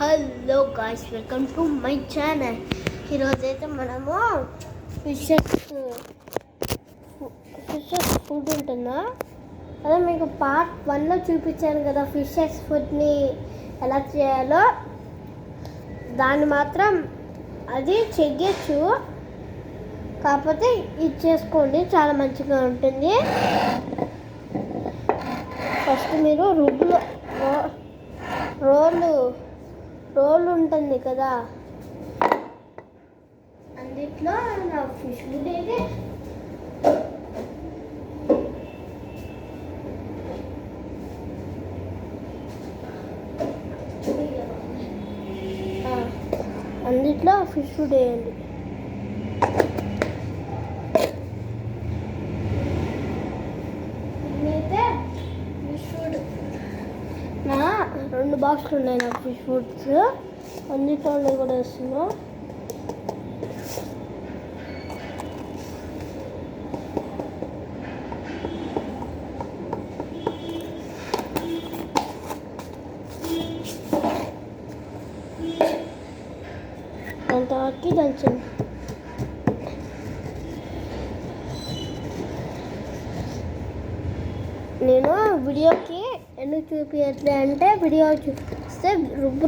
Hello guys, welcome to my channel. ఈరోజైతే మనము fishes food ఉంటుందా అదే మీకు పార్ట్ 1లో చూపించాను కదా. ఫిషెస్ ఫుడ్ని ఎలా చేయాలో దాన్ని మాత్రం అది చెయ్యచ్చు, కాకపోతే ఇది చేసుకోండి, చాలా మంచిగా ఉంటుంది. ఫస్ట్ మీరు రోల్ ఉంటుంది కదా, అందులో నా ఫిష్ ఫుడ్ అయితే అందులో ఫిష్ ఫుడ్ వేయండి. నేనైతే ఫిష్ ఫుడ్ నా 2 బాక్సులు ఉన్నాయి నాకు ఫిష్ ఫుడ్స్, అన్నిట్లో కూడా వేస్తున్నా. అంతవరకు దంచండి. నేను వీడియోకి ఎందుకు చూపించట్లే అంటే, వీడియో చూస్తే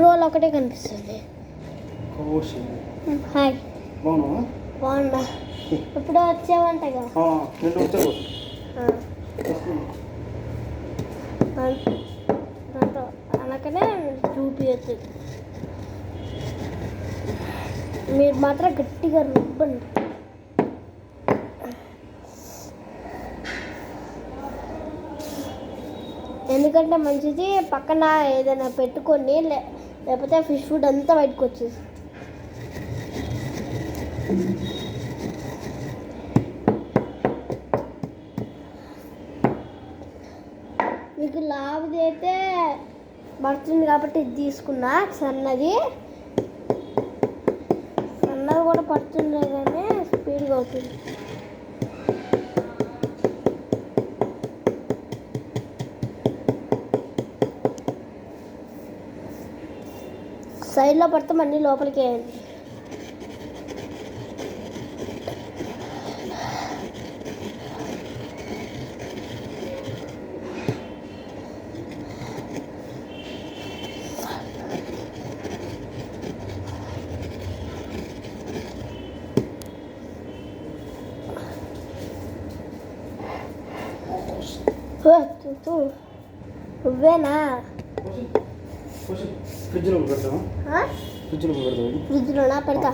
రోల్ ఒకటే కనిపిస్తుంది. హాయ్, బాగున్నా. ఇప్పుడు వచ్చావంటగా, దాంట్లో అనకనే చూపించచ్చు. మీరు మాత్రం గట్టిగా రుబ్బండి. ఎందుకంటే మంచిది, పక్కన ఏదైనా పెట్టుకొని లేకపోతే ఫిష్ ఫుడ్ అంతా బయటకు వచ్చేసి. మీకు లావుది అయితే పడుతుంది కాబట్టి ఇది తీసుకున్నా. సన్నది కూడా పడుతుంది కానీ స్పీడ్గా అవుతుంది. సైడ్లో పడితే మళ్ళీ లోపలికి వేయండి. నువ్వేనా ఫ్రిడ్జ్లోనా పెడతా.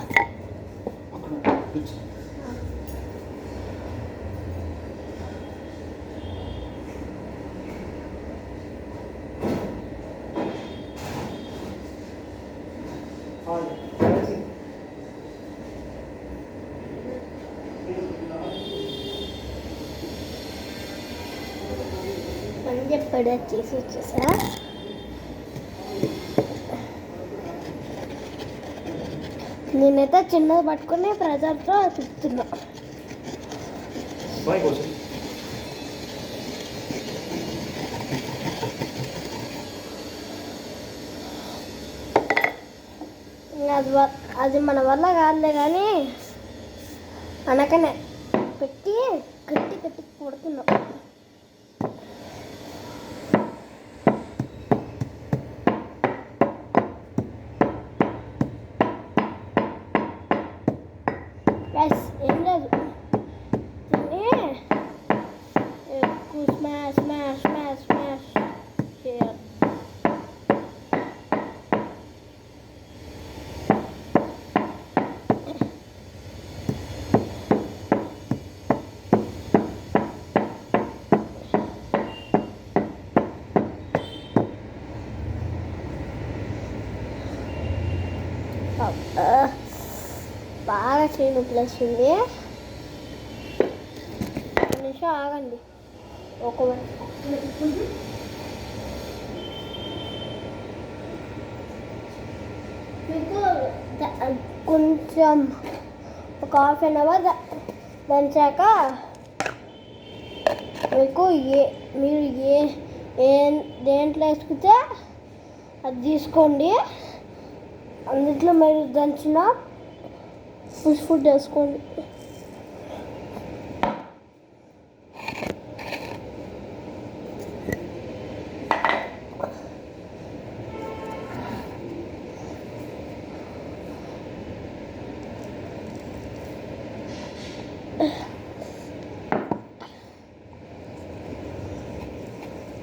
చెప్పాడు చేసి వచ్చేసా. నేనైతే చిన్నది పట్టుకుని ప్రెజర్తో తిప్పుతున్నా. అది మన వల్ల కాదులే కానీ అనకనే పెట్టి గట్టి కొడుతున్నాం. ఏం లేదు, ఎక్కువ స్మాష్ చేయాలి. బాగా చేయను ప్లస్ ఉంది. 1 నిమిషం ఆగండి. మీకు కొంచెం ఒక ½ అవర్ దంచాక మీకు మీరు దేంట్లో వేసుకుంటే అది తీసుకోండి. అందుట్లో మీరు దంచిన ఫిష్ ఫుడ్ వేసుకోండి.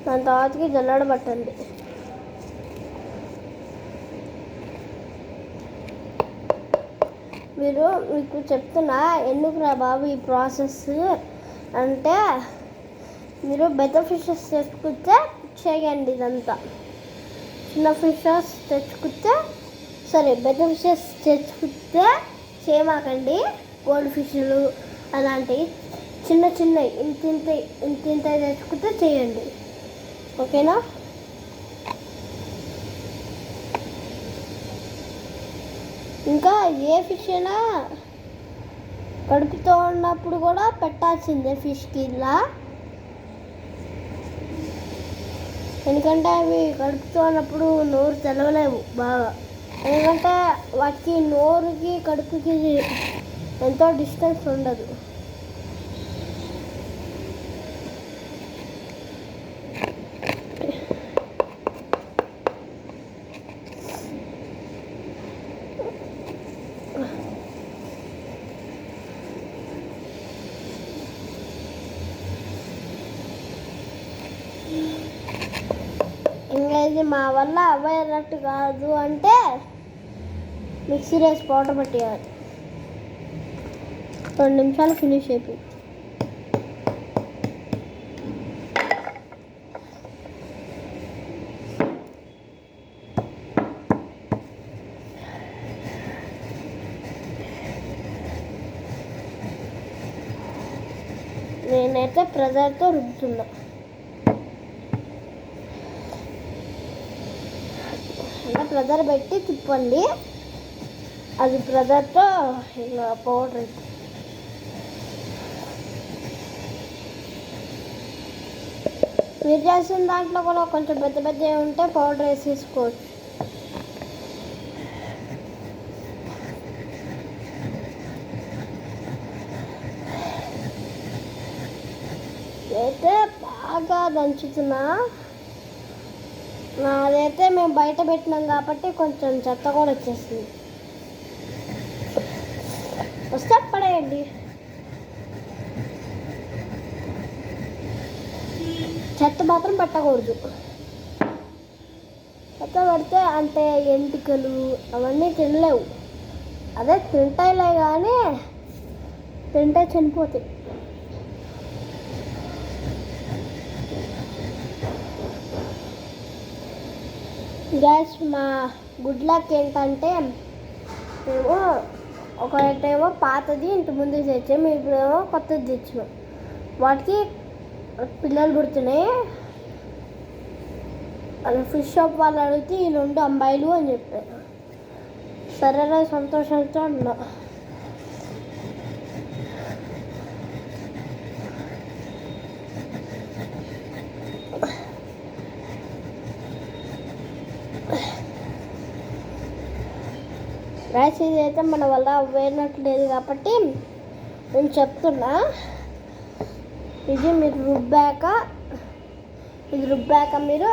దాని తర్వాతకి జల్లెడ పట్టండి. మీకు చెప్తున్నా ఎందుకురా బాబు ఈ ప్రాసెస్ అంటే, మీరు పెద్ద ఫిషెస్ తెచ్చుకుంటే చేయండి ఇదంతా. చిన్న ఫిషెస్ తెచ్చుకుంటే పెద్ద ఫిషెస్ తెచ్చుకుంటే చేయమాకండి. గోల్డ్ ఫిష్లు అలాంటివి చిన్న చిన్నవి ఇంత తెచ్చుకుంటే చేయండి. ఓకేనా? ఇంకా ఏ ఫిష్ అయినా కడుపుతో ఉన్నప్పుడు కూడా పెట్టాల్సిందే ఫిష్కి ఇలా. ఎందుకంటే అవి కడుపుతో ఉన్నప్పుడు నోరు తెలవలేవు బాగా. ఎందుకంటే వాటికి నోరుకి కడుపుకి ఎంతో డిస్టెన్స్ ఉండదు. ఇంకా ఇది మా వల్ల అవ్వనట్టు కాదు అంటే మిక్సీ వేసి పౌడర్ పట్టేయాలి. 2 నిమిషాలు ఫినిష్ అయిపోయి. నేనైతే ప్రెజర్తో రుద్దుతున్నా. అంటే ప్రెజర్ పెట్టి తిప్పండి, అది ప్రెజర్తో ఇలా పౌడర్. మీరు చేసిన దాంట్లో కూడా కొంచెం పెద్ద పెద్దవి ఉంటే పౌడర్ వేసేసుకోవచ్చు. అయితే బాగా దంచుతున్నా. అదైతే మేము బయట పెట్టినాం కాబట్టి కొంచెం చెత్త కూడా వచ్చేస్తుంది. వస్తే పడేయండి. చెత్త మాత్రం పెట్టకూడదు. చెత్త పెడితే అంటే ఎంటికలు అవన్నీ తినలేవు. అదే తింటాయిలే కానీ తింటే చనిపోతాయి. గ్యాస్ మా గుడ్ లక్ ఏంటంటే మేము ఒకటేమో పాతది ఇంటి ముందు తెచ్చాము, ఇప్పుడేమో కొత్తది తెచ్చాము. వాటికి పిల్లలు పుడుతున్నాయి. అది ఫిష్ షాప్ వాళ్ళు అడిగితే ఈ 2 అమ్మాయిలు అని చెప్పారు. సరేనా, సంతోషంతో ఉన్నా. రైస్ ఇది అయితే మన వల్ల అవ్వేనట్లేదు కాబట్టి నేను చెప్తున్నా. ఇది మీరు రుబ్బాక మీరు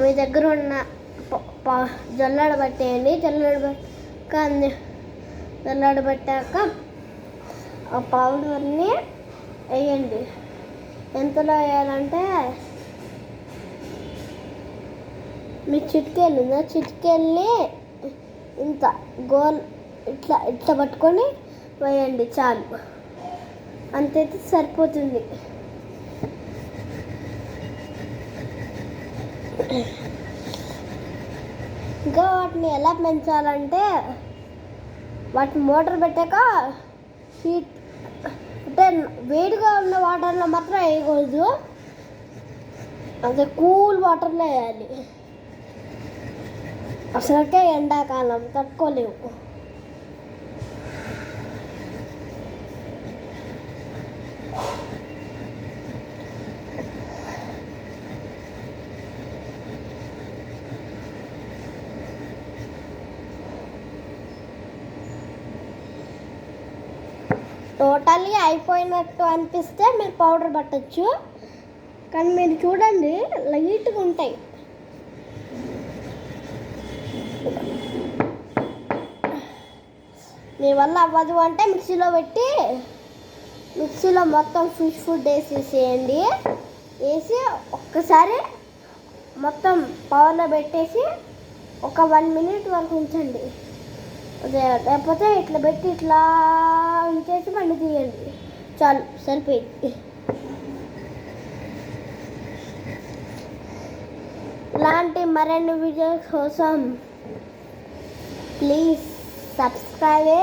మీ దగ్గర ఉన్న జల్లెడ పట్టేయండి. జల్లెడ పట్టాక ఆ పౌడర్ని వేయండి. ఎంతలో వేయాలంటే మీ చిటికెల్ని ఇంత ఇట్లా పట్టుకొని వేయండి చాలు. అంతైతే సరిపోతుంది. ఇంకా వాటిని ఎలా పెంచాలంటే వాటిని మోటార్ పెట్టాక హీట్ అంటే వేడిగా ఉన్న వాటర్లో మాత్రం వేయకూడదు, అదే కూల్ వాటర్లో వేయాలి. అసలుకే ఎండాకాలం తట్టుకోలేవు. టోటల్లీ అయిపోయినట్టు అనిపిస్తే మీరు పౌడర్ పట్టచ్చు, కానీ మీరు చూడండి లైట్గా ఉంటాయి. మీ వల్ల అవ్వదు అంటే మిక్సీలో మొత్తం ఫిష్ ఫుడ్ వేసేసేయండి. వేసి ఒక్కసారి మొత్తం పవర్లో పెట్టేసి ఒక 1 minute వరకు ఉంచండి. లేకపోతే ఇట్లా పెట్టి ఇట్లా ఉంచేసి మళ్ళీ తీయండి. చాలు, సరిపోయింది. ఇలాంటి మరిన్ని వీడియోస్ కోసం ప్లీజ్ సబ్స్క్రైబ్.